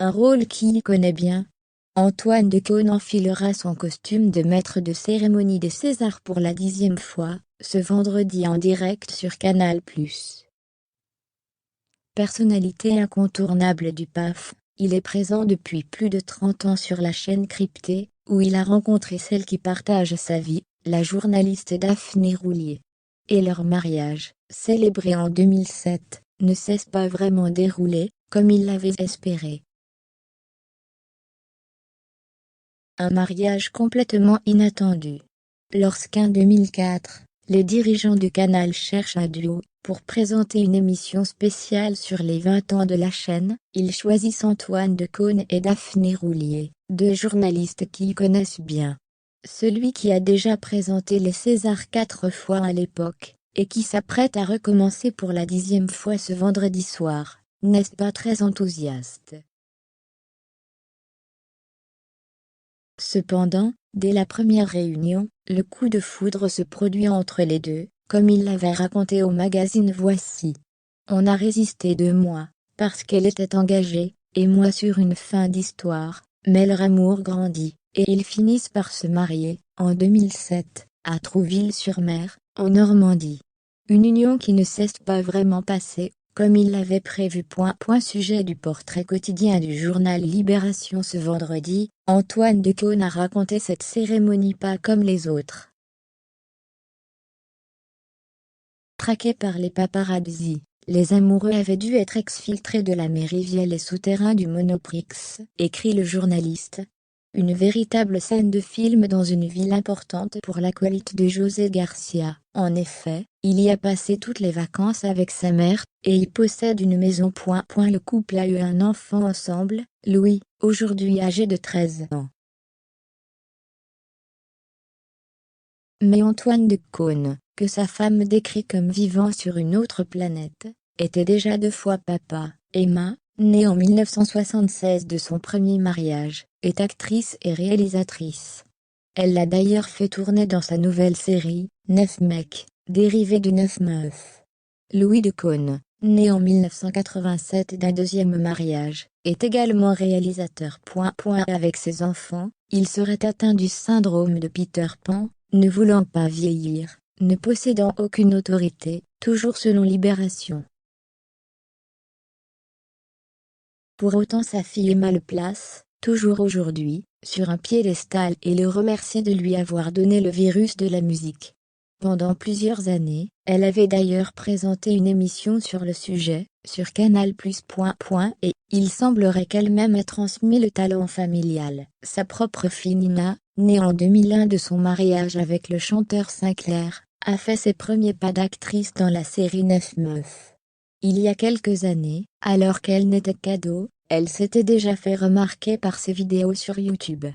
un rôle qu'il connaît bien. Antoine Decaune enfilera son costume de maître de cérémonie des Césars pour la 10e fois, ce vendredi en direct sur Canal+. Personnalité incontournable du PAF, il est présent depuis plus de 30 ans sur la chaîne cryptée, où il a rencontré celle qui partage sa vie, la journaliste Daphné Roulier. Et leur mariage, célébré en 2007, ne s'est pas vraiment déroulé, comme il l'avait espéré. Un mariage complètement inattendu. Lorsqu'en 2004, les dirigeants de Canal cherchent un duo, pour présenter une émission spéciale sur les 20 ans de la chaîne, ils choisissent Antoine Decaune et Daphné Roulier, deux journalistes qu'ils connaissent bien. Celui qui a déjà présenté les Césars 4 fois à l'époque, et qui s'apprête à recommencer pour la 10e fois ce vendredi soir, n'est pas très enthousiaste. Cependant, dès la première réunion, le coup de foudre se produit entre les deux, comme il l'avait raconté au magazine Voici. On a résisté 2 mois, parce qu'elle était engagée, et moi sur une fin d'histoire, mais leur amour grandit, et ils finissent par se marier, en 2007, à Trouville-sur-Mer, en Normandie. Une union qui ne s'est pas vraiment passée, comme il l'avait prévu. Sujet du portrait quotidien du journal Libération ce vendredi, Antoine Decaune a raconté cette cérémonie pas comme les autres. Traqués par les paparazzi, les amoureux avaient dû être exfiltrés de la mairie via les souterrains du Monoprix, écrit le journaliste. Une véritable scène de film dans une ville importante pour la qualité de José Garcia. En effet, il y a passé toutes les vacances avec sa mère, et il possède une maison. Le couple a eu un enfant ensemble, Louis, aujourd'hui âgé de 13 ans. Mais Antoine Decaune, que sa femme décrit comme vivant sur une autre planète, était déjà 2 fois papa. Emma, née en 1976 de son premier mariage, est actrice et réalisatrice. Elle l'a d'ailleurs fait tourner dans sa nouvelle série, 9 mecs, dérivée du 9 meufs. Louis Decaune, né en 1987 d'un 2e mariage, est également réalisateur. Avec ses enfants, il serait atteint du syndrome de Peter Pan, ne voulant pas vieillir, ne possédant aucune autorité, toujours selon Libération. Pour autant sa fille Emma le place, toujours aujourd'hui, sur un piédestal et le remercie de lui avoir donné le virus de la musique. Pendant plusieurs années, elle avait d'ailleurs présenté une émission sur le sujet, sur Canal+. Et il semblerait qu'elle-même ait transmis le talent familial. Sa propre fille Nina, née en 2001 de son mariage avec le chanteur Sinclair, a fait ses premiers pas d'actrice dans la série 9 meufs. Il y a quelques années, alors qu'elle n'était qu'ado, elle s'était déjà fait remarquer par ses vidéos sur YouTube.